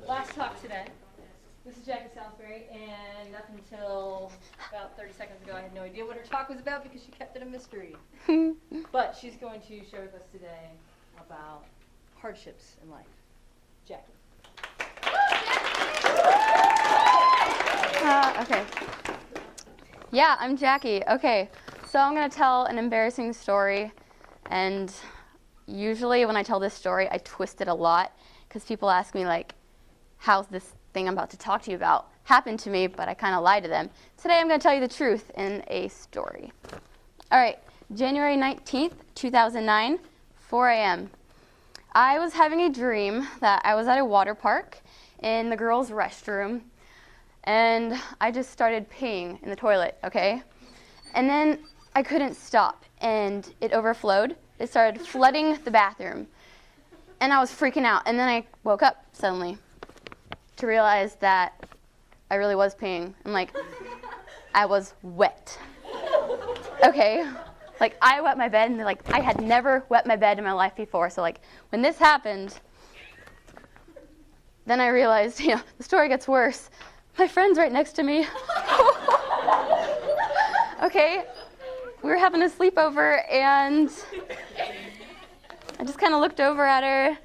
last talk today. This is Jackie Salisbury, and up until about 30 seconds ago, I had no idea what her talk was about because she kept it a mystery. But she's going to share with us today about hardships in life. Jackie. Okay. Yeah, I'm Jackie. Okay, so I'm going to tell an embarrassing story, and usually when I tell this story, I twist it a lot because people ask me, like, how's this thing I'm about to talk to you about happened to me, but I kind of lie to them. Today I'm going to tell you the truth in a story. All right, January 19th, 2009, 4 a.m. I was having a dream that I was at a water park in the girls' restroom, and I just started peeing in the toilet, okay? And then I couldn't stop, and it overflowed. It started flooding the bathroom, and I was freaking out. And then I woke up suddenly to realize that I really was peeing, and, like, I was wet, okay? Like, I wet my bed, and, like, I had never wet my bed in my life before. So, like, when this happened, then I realized, the story gets worse. My friend's right next to me. Okay, we were having a sleepover, and I just kind of looked over at her,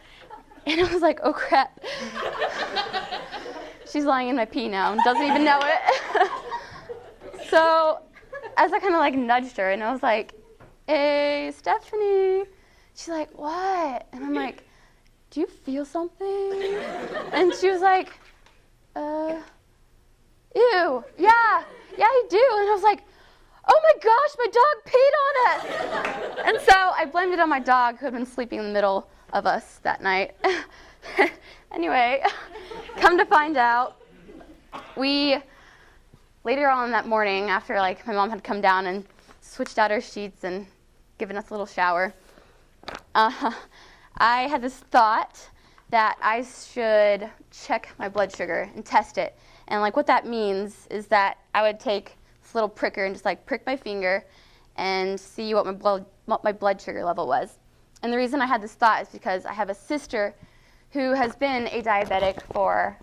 and I was like, oh, crap. She's lying in my pee now and doesn't even know it. So, as I kind of, like, nudged her, and I was like, hey, Stephanie. She's like, what? And I'm like, do you feel something? And she was like, ew, yeah, I do. And I was like, oh my gosh, my dog peed on it. And so I blamed it on my dog who had been sleeping in the middle of us that night. Anyway, come to find out, later on that morning, after, like, my mom had come down and switched out her sheets and given us a little shower, I had this thought that I should check my blood sugar and test it. And, like, what that means is that I would take this little pricker and just, like, prick my finger and see what my blood sugar level was. And the reason I had this thought is because I have a sister who has been a diabetic for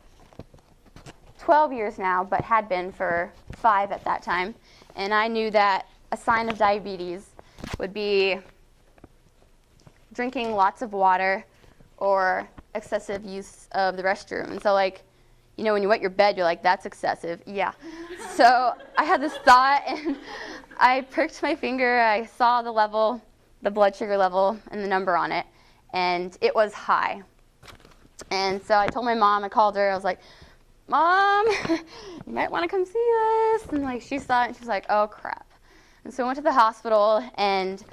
12 years now, but had been for 5 at that time. And I knew that a sign of diabetes would be drinking lots of water or excessive use of the restroom. And so, like, when you wet your bed, you're like, that's excessive. Yeah. So I had this thought, and I pricked my finger. I saw the level, the blood sugar level, and the number on it, and it was high. And so I told my mom, I called her, I was like, Mom, you might want to come see this. And, like, she saw it, and she was like, oh, crap. And so I went to the hospital, and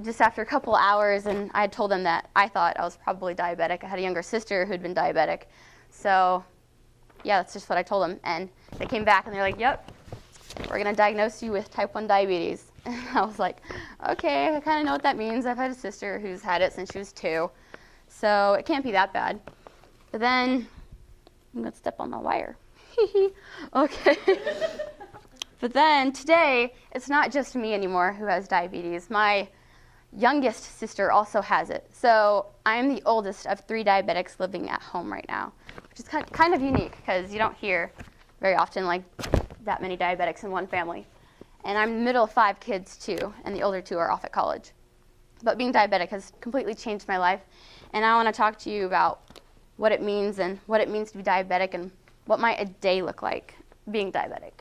just after a couple hours, and I had told them that I thought I was probably diabetic. I had a younger sister who'd been diabetic. So, yeah, that's just what I told them. And they came back, and they're like, yep, we're going to diagnose you with type 1 diabetes. And I was like, okay, I kind of know what that means. I've had a sister who's had it since she was 2. So it can't be that bad. But then I'm going to step on my wire. Okay. But then today, it's not just me anymore who has diabetes. My youngest sister also has it. So I'm the oldest of 3 diabetics living at home right now, which is kind of unique because you don't hear very often, like, that many diabetics in one family. And I'm the middle of 5 kids too, and the older 2 are off at college. But being diabetic has completely changed my life, and I want to talk to you about what it means and what it means to be diabetic and what might a day look like being diabetic.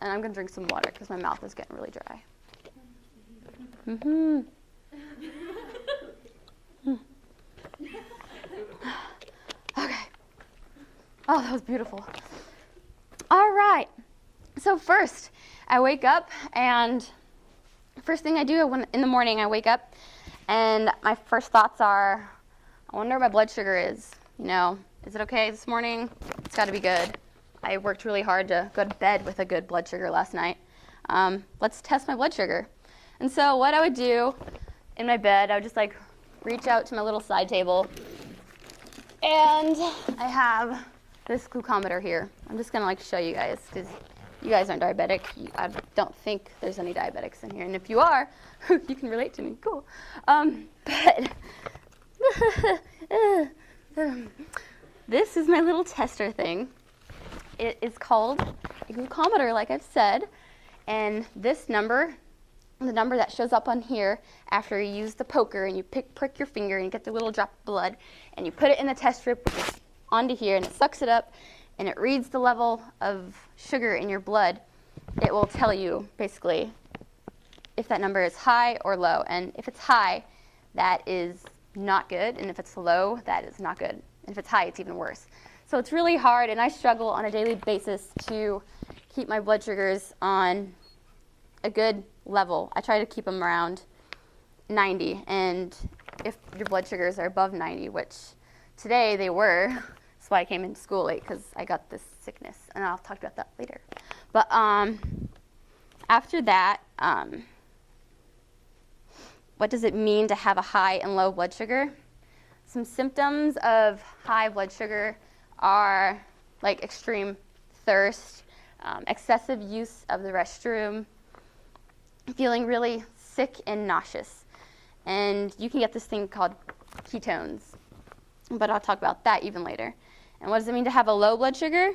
And I'm going to drink some water because my mouth is getting really dry. Mm-hmm. Okay. Oh, that was beautiful. All right. So first, I wake up, and first thing I do in the morning, I wake up, and my first thoughts are, I wonder what my blood sugar is. Is it okay this morning? It's got to be good. I worked really hard to go to bed with a good blood sugar last night. Let's test my blood sugar. And so what I would do in my bed, I would just, like, reach out to my little side table, and I have this glucometer here. I'm just going to, like, show you guys because you guys aren't diabetic. I don't think there's any diabetics in here. And if you are, you can relate to me. Cool. But this is my little tester thing. It is called a glucometer, like I've said, and this number, the number that shows up on here after you use the poker and you prick your finger and you get the little drop of blood and you put it in the test strip onto here and it sucks it up and it reads the level of sugar in your blood. It will tell you basically if that number is high or low, and if it's high, that is not good, and if it's low, that is not good, and if it's high, it's even worse. So it's really hard, and I struggle on a daily basis to keep my blood sugars on a good level. I try to keep them around 90, and if your blood sugars are above 90, which today they were, that's why I came into school late, because I got this sickness, and I'll talk about that later. But after that, what does it mean to have a high and low blood sugar? Some symptoms of high blood sugar are like extreme thirst, excessive use of the restroom, feeling really sick and nauseous. And you can get this thing called ketones, but I'll talk about that even later. And what does it mean to have a low blood sugar?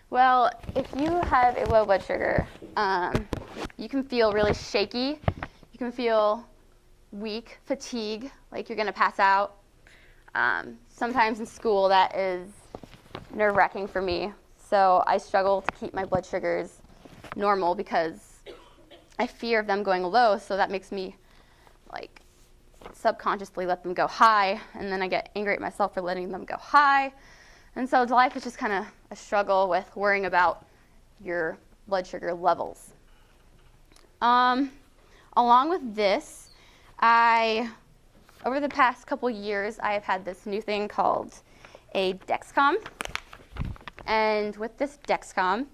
Well, if you have a low blood sugar, you can feel really shaky. You can feel weak, fatigue, like you're going to pass out. Sometimes in school that is nerve-wracking for me. So I struggle to keep my blood sugars normal because I fear of them going low, so that makes me like subconsciously let them go high, and then I get angry at myself for letting them go high. And so life is just kind of a struggle with worrying about your blood sugar levels. Along with this, over the past couple years, I have had this new thing called a Dexcom. And with this Dexcom,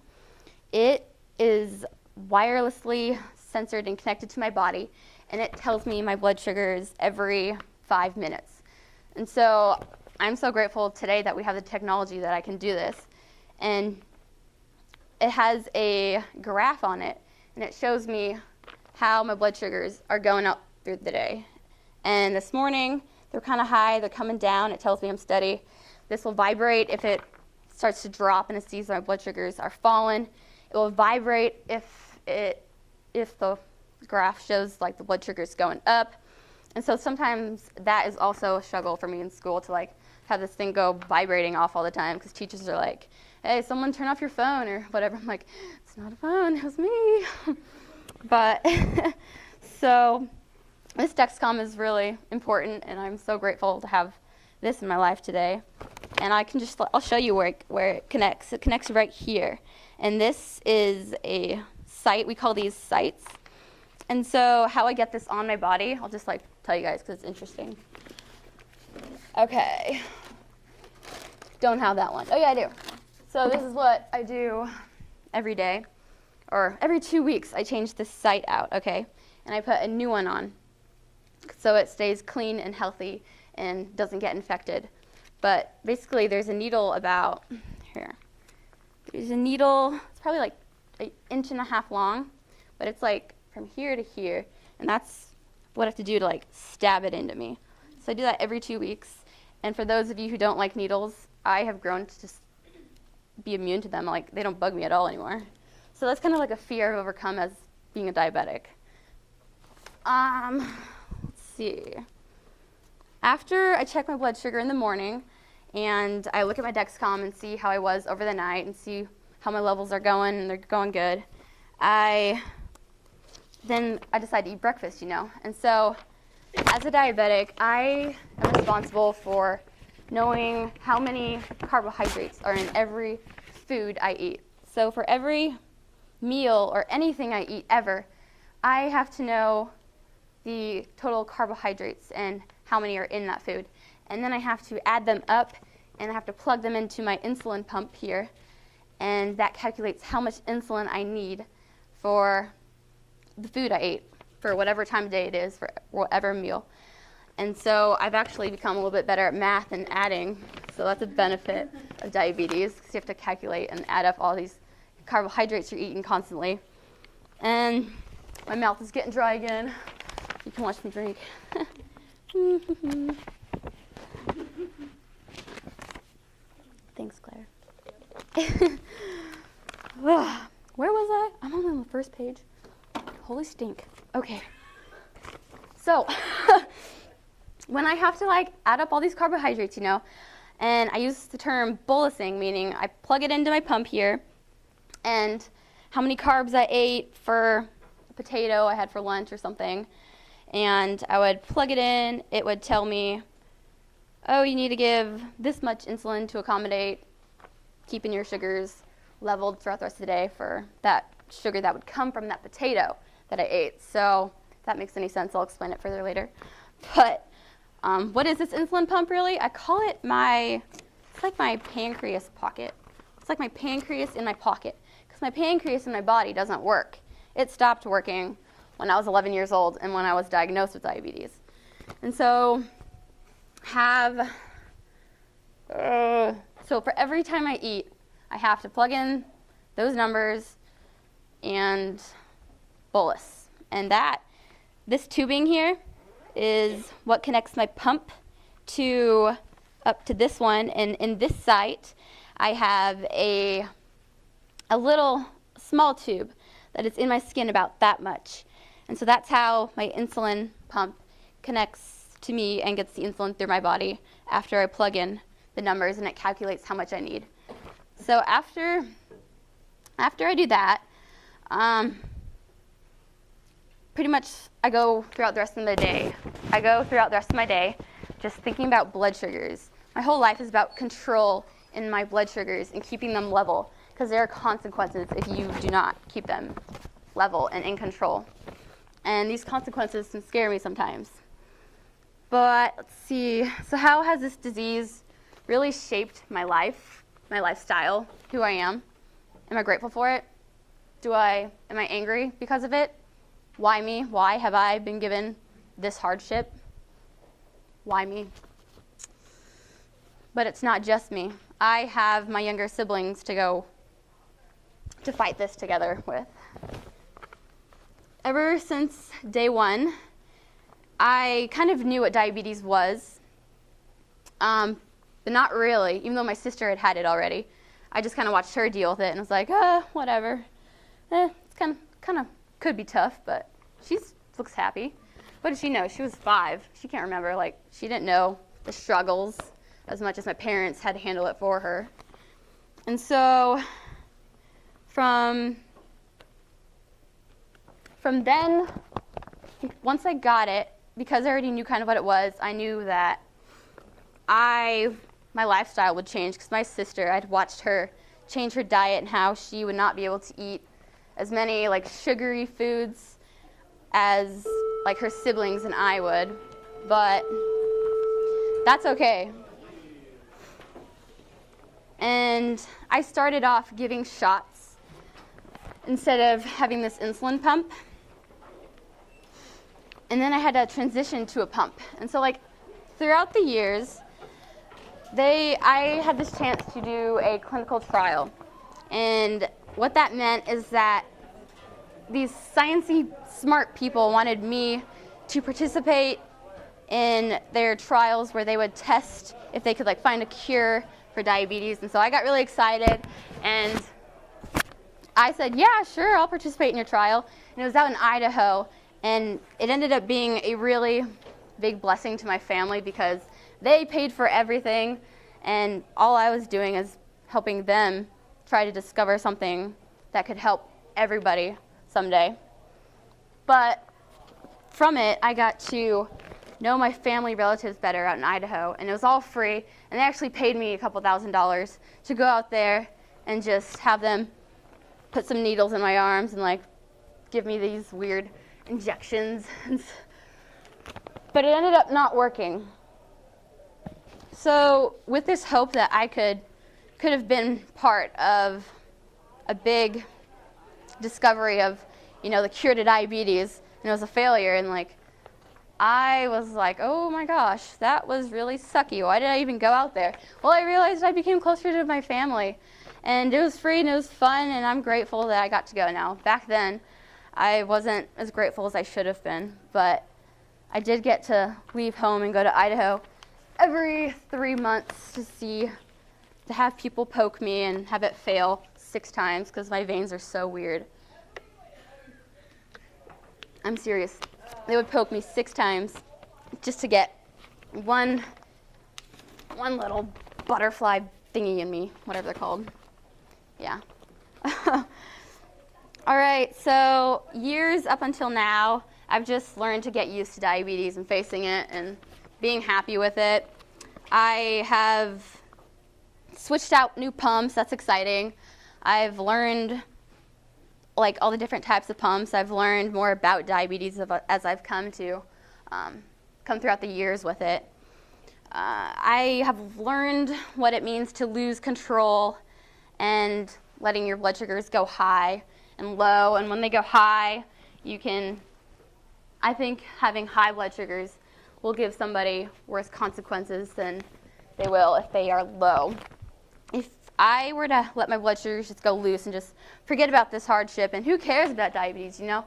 it is wirelessly censored and connected to my body, and it tells me my blood sugars every 5 minutes. And so I'm so grateful today that we have the technology that I can do this. And it has a graph on it, and it shows me how my blood sugars are going up through the day. And this morning, they're kind of high, they're coming down, it tells me I'm steady. This will vibrate if it starts to drop and it sees my blood sugars are falling. It will vibrate if the graph shows like the blood sugars going up. And so sometimes that is also a struggle for me in school to like have this thing go vibrating off all the time, because teachers are like, hey, someone turn off your phone or whatever. I'm like, it's not a phone, it was me. But so this Dexcom is really important, and I'm so grateful to have this in my life today. And I'll show you where it connects. It connects right here. And this is a site, we call these sites. And so how I get this on my body, I'll just like tell you guys because it's interesting. Okay. Don't have that one. Oh yeah, I do. So this is what I do every day, or every 2 weeks I change this site out, okay? And I put a new one on, so it stays clean and healthy and doesn't get infected. But basically there's a needle about here. There's a needle, it's probably like 1.5 inches long, but it's like from here to here, and that's what I have to do to like stab it into me. So I do that every 2 weeks. And for those of you who don't like needles, I have grown to just be immune to them. Like, they don't bug me at all anymore. So that's kind of like a fear I've overcome as being a diabetic. Let's see. After I check my blood sugar in the morning and I look at my Dexcom and see how I was over the night and see how my levels are going, and they're going good, then I decide to eat breakfast, you know. And so as a diabetic, I am responsible for knowing how many carbohydrates are in every food I eat. So for every meal or anything I eat ever, I have to know the total carbohydrates and how many are in that food. And then I have to add them up, and I have to plug them into my insulin pump here, and that calculates how much insulin I need for the food I ate, for whatever time of day it is, for whatever meal. And so I've actually become a little bit better at math and adding, so that's a benefit of diabetes, because you have to calculate and add up all these carbohydrates you're eating constantly. And my mouth is getting dry again. You can watch me drink. Thanks, Claire. Where was I? I'm only on the first page. Holy stink. Okay. So, when I have to like add up all these carbohydrates, and I use the term bolusing, meaning I plug it into my pump here, and how many carbs I ate for a potato I had for lunch or something, and I would plug it in. It would tell me, oh, you need to give this much insulin to accommodate keeping your sugars leveled throughout the rest of the day for that sugar that would come from that potato that I ate. So if that makes any sense, I'll explain it further later. But what is this insulin pump really? I call it it's like my pancreas pocket. It's like my pancreas in my pocket, because my pancreas in my body doesn't work. It stopped working when I was 11 years old and when I was diagnosed with diabetes. And so so for every time I eat, I have to plug in those numbers and bolus. And this tubing here is what connects my pump up to this one. And in this site, I have a little small tube that is in my skin about that much. And so that's how my insulin pump connects to me and gets the insulin through my body after I plug in the numbers, and it calculates how much I need. So after I do that, pretty much I go throughout the rest of my day. Just thinking about blood sugars. My whole life is about control in my blood sugars and keeping them level, because there are consequences if you do not keep them level and in control. And these consequences can scare me sometimes. But let's see. So how has this disease really shaped my life, my lifestyle, who I am? Am I grateful for it? Am I angry because of it? Why me? Why have I been given this hardship? Why me? But it's not just me. I have my younger siblings to fight this together with. Ever since day one, I kind of knew what diabetes was, but not really, even though my sister had it already. I just kind of watched her deal with it and was like, whatever. It's kind of could be tough, but she looks happy. What did she know? She was 5. She can't remember. She didn't know the struggles as much as my parents had to handle it for her. And so from then, once I got it, because I already knew kind of what it was, I knew that my lifestyle would change, because my sister, I'd watched her change her diet and how she would not be able to eat as many sugary foods as her siblings and I would. But that's okay. And I started off giving shots instead of having this insulin pump. And then I had to transition to a pump. And so throughout the years, I had this chance to do a clinical trial. And what that meant is that these sciencey smart people wanted me to participate in their trials where they would test if they could find a cure for diabetes. And so I got really excited, and I said, yeah, sure, I'll participate in your trial. And it was out in Idaho, and it ended up being a really big blessing to my family, because they paid for everything, and all I was doing is helping them try to discover something that could help everybody someday. But from it, I got to know my family relatives better out in Idaho, and it was all free, and they actually paid me a couple $1,000s to go out there and just have them put some needles in my arms and give me these weird injections. But it ended up not working. So with this hope that I could have been part of a big discovery of, the cure to diabetes, and it was a failure, and I was like, oh my gosh, that was really sucky. Why did I even go out there? Well, I realized I became closer to my family, and it was free and it was fun, and I'm grateful that I got to go now. Back then, I wasn't as grateful as I should have been, but I did get to leave home and go to Idaho every 3 months to see to have people poke me and have it fail 6 times because my veins are so weird. I'm serious. They would poke me 6 times just to get one little butterfly thingy in me, whatever they're called. Yeah. All right, so years up until now, I've just learned to get used to diabetes and facing it and being happy with it. I have switched out new pumps. That's exciting. I've learned like all the different types of pumps. I've learned more about diabetes as I've come throughout the years with it. I have learned what it means to lose control and letting your blood sugars go high and low. And when they go high, I think having high blood sugars will give somebody worse consequences than they will if they are low. If I were to let my blood sugars just go loose and just forget about this hardship, and who cares about diabetes, you know?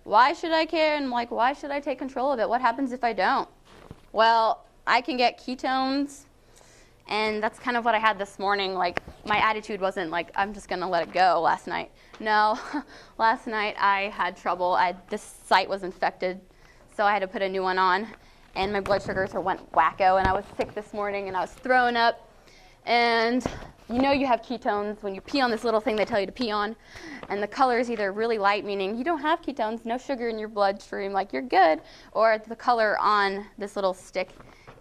Why should I care? And like, why should I take control of it? What happens if I don't? Well, I can get ketones, and that's kind of what I had this morning. Like, my attitude wasn't like, I'm just going to let it go last night. No, last night I had trouble. This site was infected, so I had to put a new one on, and my blood sugars went wacko, and I was sick this morning, and I was throwing up. And you know you have ketones when you pee on this little thing they tell you to pee on, and the color is either really light, meaning you don't have ketones, no sugar in your bloodstream, like you're good, or the color on this little stick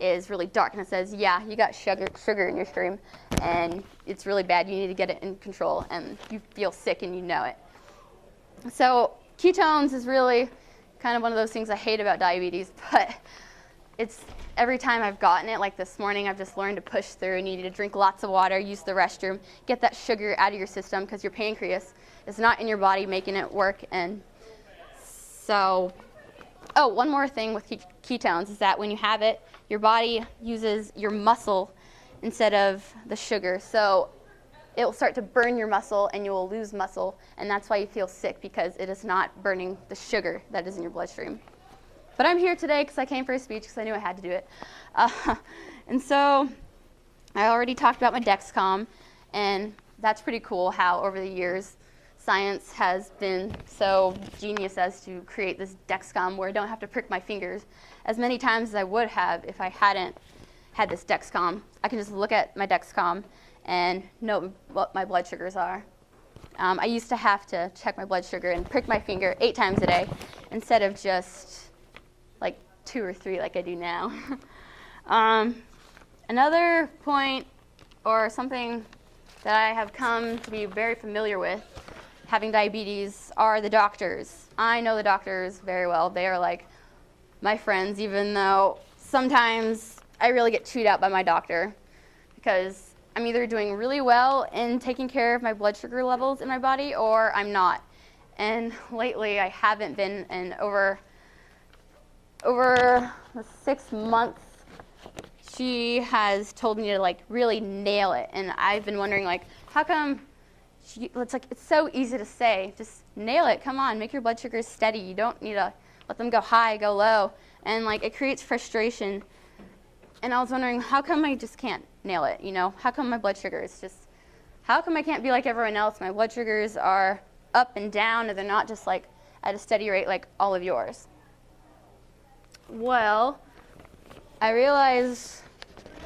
is really dark and it says, yeah, you got sugar in your stream and it's really bad, you need to get it in control, and you feel sick and you know it. So ketones is really kind of one of those things I hate about diabetes, but it's every time I've gotten it, like this morning, I've just learned to push through, and you need to drink lots of water, use the restroom, get that sugar out of your system because your pancreas is not in your body making it work. And so, one more thing with ketones is that when you have it, your body uses your muscle instead of the sugar. So it will start to burn your muscle and you will lose muscle, and that's why you feel sick, because it is not burning the sugar that is in your bloodstream. But I'm here today because I came for a speech because I knew I had to do it. And so I already talked about my Dexcom, and that's pretty cool how over the years science has been so genius as to create this Dexcom where I don't have to prick my fingers as many times as I would have if I hadn't had this Dexcom. I can just look at my Dexcom and know what my blood sugars are. I used to have to check my blood sugar and prick my finger 8 times a day instead of just like 2 or 3 like I do now. Another point, or something that I have come to be very familiar with having diabetes, are the doctors. I know the doctors very well. They are like my friends, even though sometimes I really get chewed out by my doctor because I'm either doing really well in taking care of my blood sugar levels in my body or I'm not. And lately I haven't been, and over the 6 months she has told me to like really nail it, and I've been wondering like, how come it's so easy to say, just nail it, come on, make your blood sugars steady, you don't need to let them go high, go low, and like it creates frustration. And I was wondering, how come I just can't nail it, you know? How come my blood sugars how come I can't be like everyone else? My blood sugars are up and down, and they're not just like at a steady rate like all of yours. Well, I realized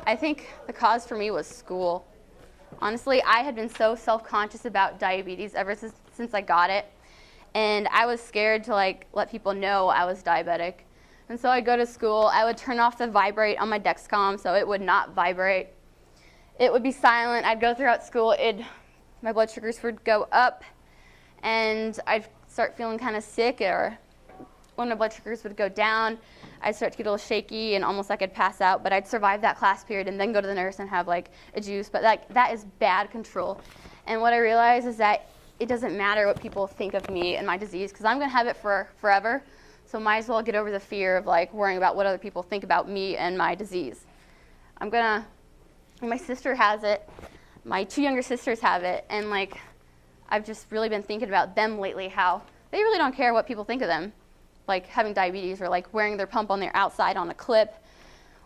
I think the cause for me was school. Honestly, I had been so self-conscious about diabetes ever since I got it, and I was scared to like let people know I was diabetic. And so I'd go to school, I would turn off the vibrate on my Dexcom so it would not vibrate. It would be silent. I'd go throughout school, my blood sugars would go up, and I'd start feeling kind of sick, or when my blood sugars would go down, I'd start to get a little shaky and almost like I'd pass out, but I'd survive that class period and then go to the nurse and have like a juice. But like that is bad control. And what I realized is that it doesn't matter what people think of me and my disease, because I'm going to have it for forever. So might as well get over the fear of like worrying about what other people think about me and my disease. My sister has it, my 2 younger sisters have it, and like I've just really been thinking about them lately, how they really don't care what people think of them, like having diabetes or like wearing their pump on their outside on a clip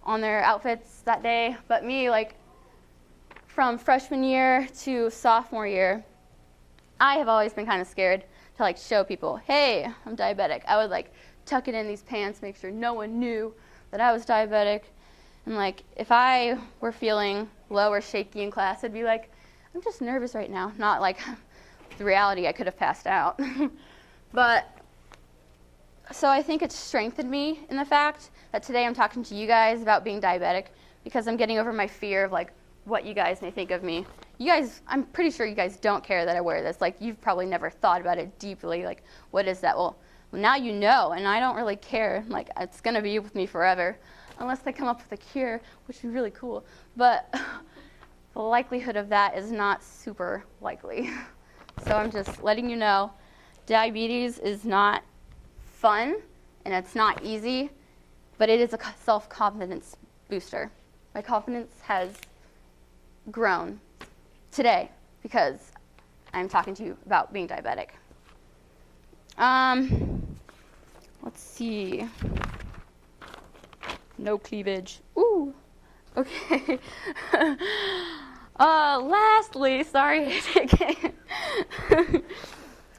on their outfits that day. But me, like from freshman year to sophomore year, I have always been kind of scared to like show people, hey, I'm diabetic. I would like tuck it in these pants, make sure no one knew that I was diabetic. And like if I were feeling low or shaky in class, I'd be like, I'm just nervous right now. Not like the reality, I could have passed out. But so I think it's strengthened me in the fact that today I'm talking to you guys about being diabetic, because I'm getting over my fear of like what you guys may think of me. You guys, I'm pretty sure you guys don't care that I wear this. Like you've probably never thought about it deeply. Like what is that? Well, now you know, and I don't really care. Like it's gonna be with me forever, unless they come up with a cure, which would be really cool. But the likelihood of that is not super likely. So I'm just letting you know, diabetes is not fun and it's not easy, but it is a self-confidence booster. My confidence has grown today because I'm talking to you about being diabetic. Let's see. No cleavage. Ooh. Okay. Lastly, sorry.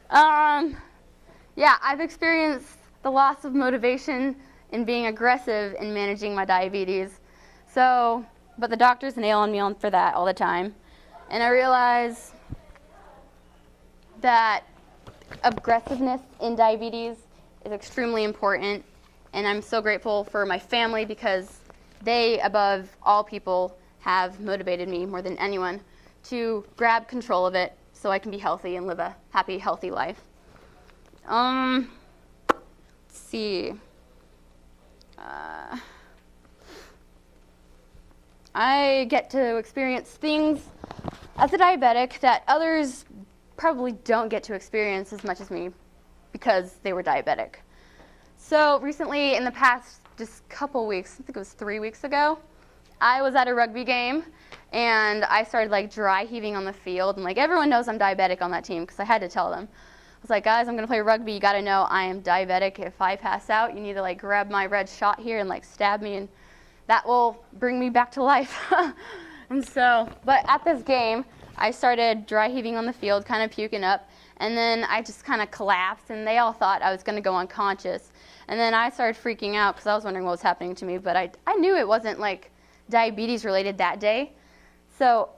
Yeah, I've experienced the loss of motivation in being aggressive in managing my diabetes. So, but the doctors nail on me for that all the time. And I realize that aggressiveness in diabetes is extremely important. And I'm so grateful for my family because they, above all people, have motivated me more than anyone to grab control of it so I can be healthy and live a happy, healthy life. Let's see. I get to experience things as a diabetic that others probably don't get to experience as much as me because they were diabetic. So recently, in the past just couple weeks, I think it was 3 weeks ago, I was at a rugby game and I started like dry heaving on the field, and like everyone knows I'm diabetic on that team because I had to tell them. I was like, guys, I'm gonna play rugby, you gotta know I am diabetic. If I pass out, you need to like grab my red shot here and like stab me, and that will bring me back to life. And so, but at this game, I started dry heaving on the field, kind of puking up, and then I just kind of collapsed, and they all thought I was gonna go unconscious. And then I started freaking out because I was wondering what was happening to me, but I knew it wasn't like diabetes related that day. So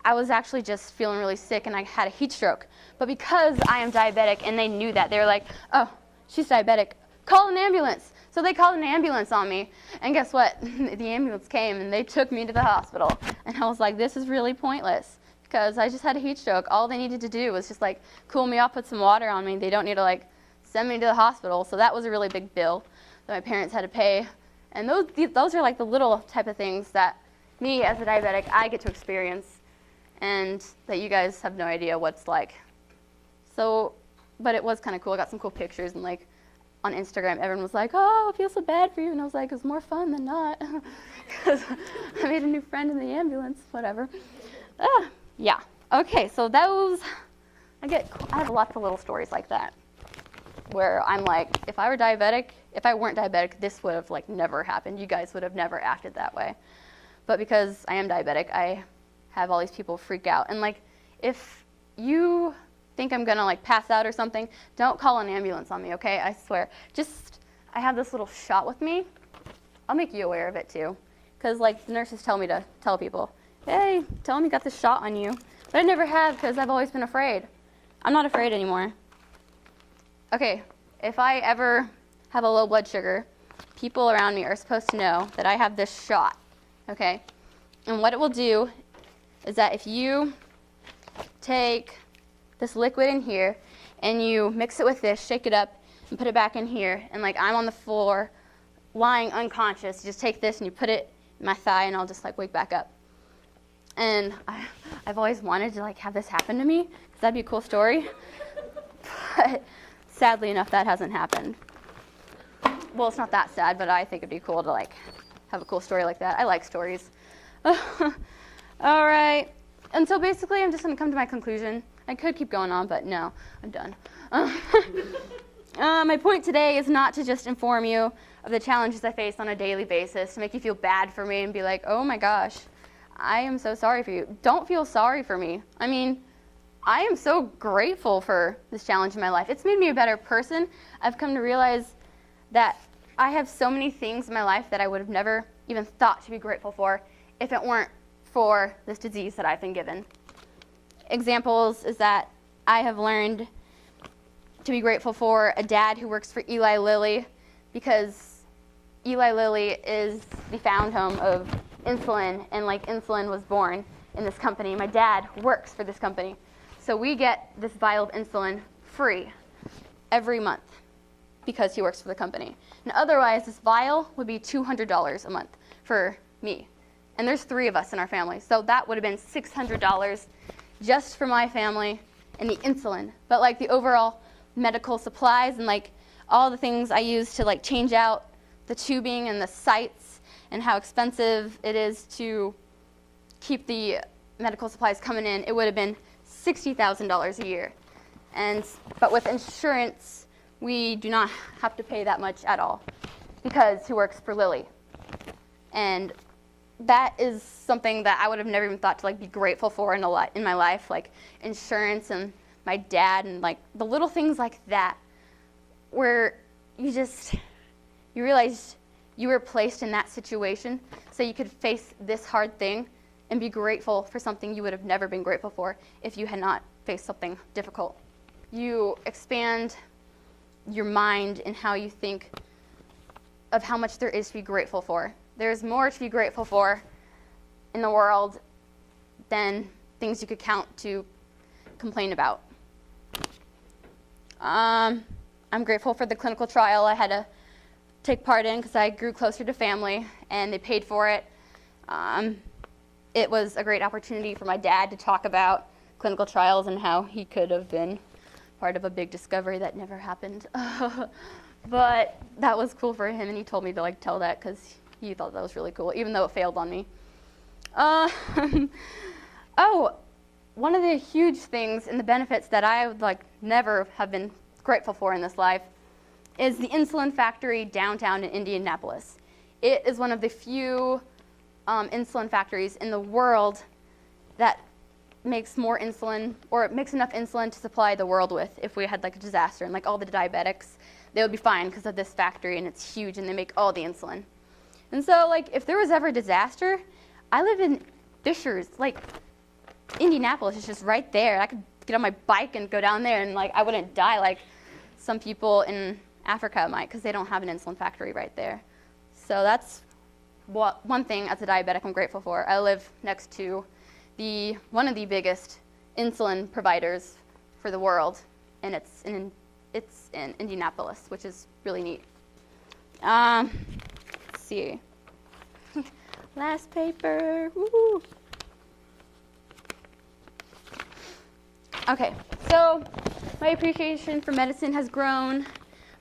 I was actually just feeling really sick and I had a heat stroke. But because I am diabetic and they knew that, they were like, oh, she's diabetic, call an ambulance. So they called an ambulance on me, and guess what? The ambulance came and they took me to the hospital. And I was like, this is really pointless because I just had a heat stroke. All they needed to do was just like cool me off, put some water on me. They don't need to like send me to the hospital. So that was a really big bill that my parents had to pay. And those are like the little type of things that me as a diabetic, I get to experience, and that you guys have no idea what's like. So, but it was kind of cool. I got some cool pictures, and like on Instagram, everyone was like, oh, I feel so bad for you. And I was like, it's more fun than not. Because I made a new friend in the ambulance, whatever. Yeah. Okay, so those, I have lots of little stories like that where I'm like, if I weren't diabetic, this would have like never happened. You guys would have never acted that way. But because I am diabetic, I have all these people freak out. And like, if you think I'm gonna like pass out or something, don't call an ambulance on me, okay? I swear. I have this little shot with me. I'll make you aware of it too. Because like the nurses tell me to tell people, hey, tell them you got this shot on you. But I never have because I've always been afraid. I'm not afraid anymore. Okay, if I ever have a low blood sugar, people around me are supposed to know that I have this shot, okay? And what it will do is that if you take this liquid in here and you mix it with this, shake it up, and put it back in here, and like I'm on the floor lying unconscious, you just take this and you put it in my thigh and I'll just like wake back up. And I've always wanted to like have this happen to me because that'd be a cool story. But sadly enough, that hasn't happened. Well, it's not that sad, but I think it'd be cool to like have a cool story like that. I like stories. All right. And so basically, I'm just going to come to my conclusion. I could keep going on, but no, I'm done. My point today is not to just inform you of the challenges I face on a daily basis, to make you feel bad for me and be like, oh my gosh, I am so sorry for you. Don't feel sorry for me. I mean, I am so grateful for this challenge in my life. It's made me a better person. I've come to realize that I have so many things in my life that I would have never even thought to be grateful for if it weren't for this disease that I've been given. Examples is that I have learned to be grateful for a dad who works for Eli Lilly, because Eli Lilly is the found home of insulin, and like insulin was born in this company. My dad works for this company. So we get this vial of insulin free every month because he works for the company. And otherwise, this vial would be $200 a month for me. And there's 3 of us in our family. So that would have been $600 just for my family and the insulin. But like the overall medical supplies and like all the things I use to like change out the tubing and the sites and how expensive it is to keep the medical supplies coming in, it would have been $60,000 a year. But with insurance, we do not have to pay that much at all because he works for Lilly. And that is something that I would have never even thought to like be grateful for in my life, like insurance and my dad and like the little things like that, where you realize you were placed in that situation so you could face this hard thing and be grateful for something you would have never been grateful for if you had not faced something difficult. You expand your mind in how you think of how much there is to be grateful for. There's more to be grateful for in the world than things you could count to complain about. I'm grateful for the clinical trial I had to take part in because I grew closer to family and they paid for it. It was a great opportunity for my dad to talk about clinical trials and how he could have been part of a big discovery that never happened. But that was cool for him, and he told me to like tell that because he thought that was really cool, even though it failed on me. Oh, one of the huge things and the benefits that I would like never have been grateful for in this life is the insulin factory downtown in Indianapolis. It is one of the few insulin factories in the world that makes more insulin, or it makes enough insulin to supply the world with if we had like a disaster, and like all the diabetics, they would be fine because of this factory, and it's huge and they make all the insulin. And so like if there was ever a disaster, I live in Fishers, like Indianapolis is just right there. I could get on my bike and go down there and like I wouldn't die like some people in Africa might, because they don't have an insulin factory right there. So that's one thing as a diabetic I'm grateful for. I live next to one of the biggest insulin providers for the world, and it's in Indianapolis, which is really neat. Let's see. Last paper. Woo-hoo. Okay, so my appreciation for medicine has grown.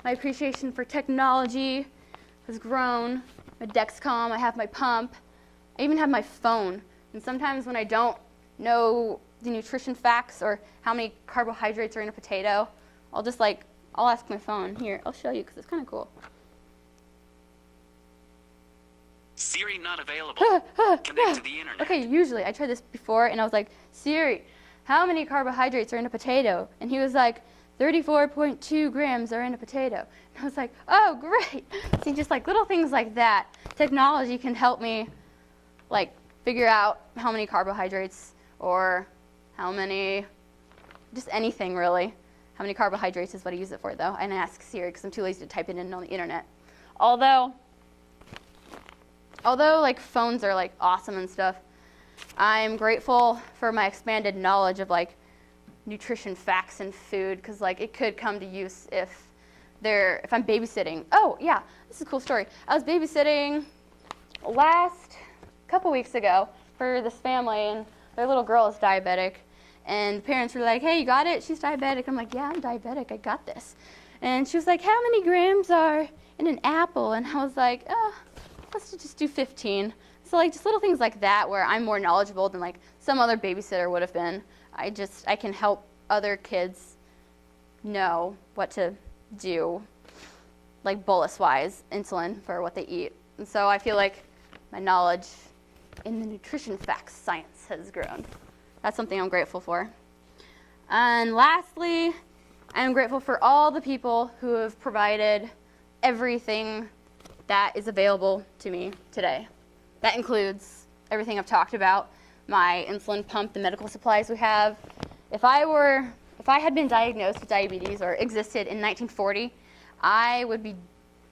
My appreciation for technology has grown. My Dexcom, I have my pump. I even have my phone. And sometimes when I don't know the nutrition facts or how many carbohydrates are in a potato, I'll ask my phone. Here, I'll show you because it's kind of cool. Siri not available. Connect to the internet. Okay, usually I tried this before and I was like, Siri, how many carbohydrates are in a potato? And he was like, 34.2 grams are in a potato. And I was like, oh, great. See, just like little things like that. Technology can help me like figure out how many carbohydrates or how many, just anything really. How many carbohydrates is what I use it for though. And I ask Siri because I'm too lazy to type it in on the internet. Although like phones are like awesome and stuff, I'm grateful for my expanded knowledge of like nutrition facts and food, because like it could come to use if I'm babysitting. Oh yeah, this is a cool story. I was babysitting last couple weeks ago for this family, and their little girl is diabetic, and the parents were like, hey, you got it? She's diabetic. I'm like, yeah, I'm diabetic. I got this. And she was like, how many grams are in an apple? And I was like, let's just do 15. So like just little things like that where I'm more knowledgeable than like some other babysitter would have been. I can help other kids know what to do, like bolus-wise, insulin for what they eat. And so I feel like my knowledge in the nutrition facts science has grown. That's something I'm grateful for. And lastly, I'm grateful for all the people who have provided everything that is available to me today. That includes everything I've talked about, my insulin pump, the medical supplies we have. If I had been diagnosed with diabetes or existed in 1940, I would be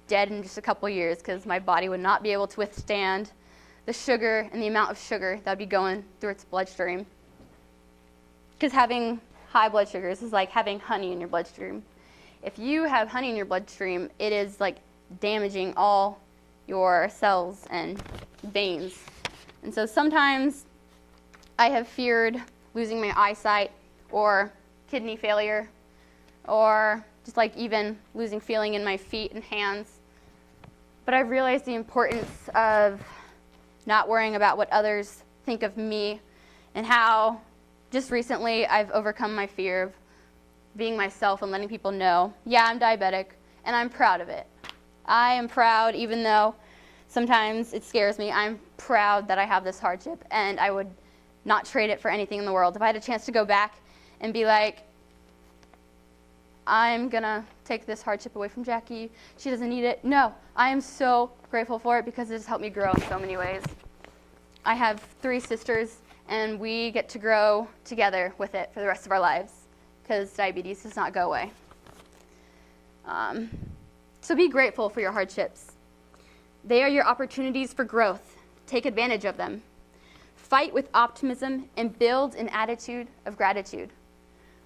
dead in just a couple years because my body would not be able to withstand the sugar and the amount of sugar that would be going through its bloodstream. Because having high blood sugars is like having honey in your bloodstream. If you have honey in your bloodstream, it is like damaging all your cells and veins. And so sometimes I have feared losing my eyesight or kidney failure or just like even losing feeling in my feet and hands. But I've realized the importance of not worrying about what others think of me and how just recently I've overcome my fear of being myself and letting people know, yeah, I'm diabetic and I'm proud of it. I am proud even though sometimes it scares me. I'm proud that I have this hardship and I would not trade it for anything in the world. If I had a chance to go back and be like, I'm gonna take this hardship away from Jackie, she doesn't need it. No, I am so grateful for it because it has helped me grow in so many ways. I have 3 sisters and we get to grow together with it for the rest of our lives because diabetes does not go away. So be grateful for your hardships. They are your opportunities for growth. Take advantage of them. Fight with optimism and build an attitude of gratitude.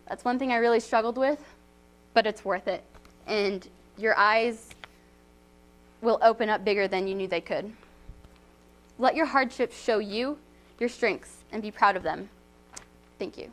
That's one thing I really struggled with, but it's worth it. And your eyes will open up bigger than you knew they could. Let your hardships show you your strengths and be proud of them. Thank you.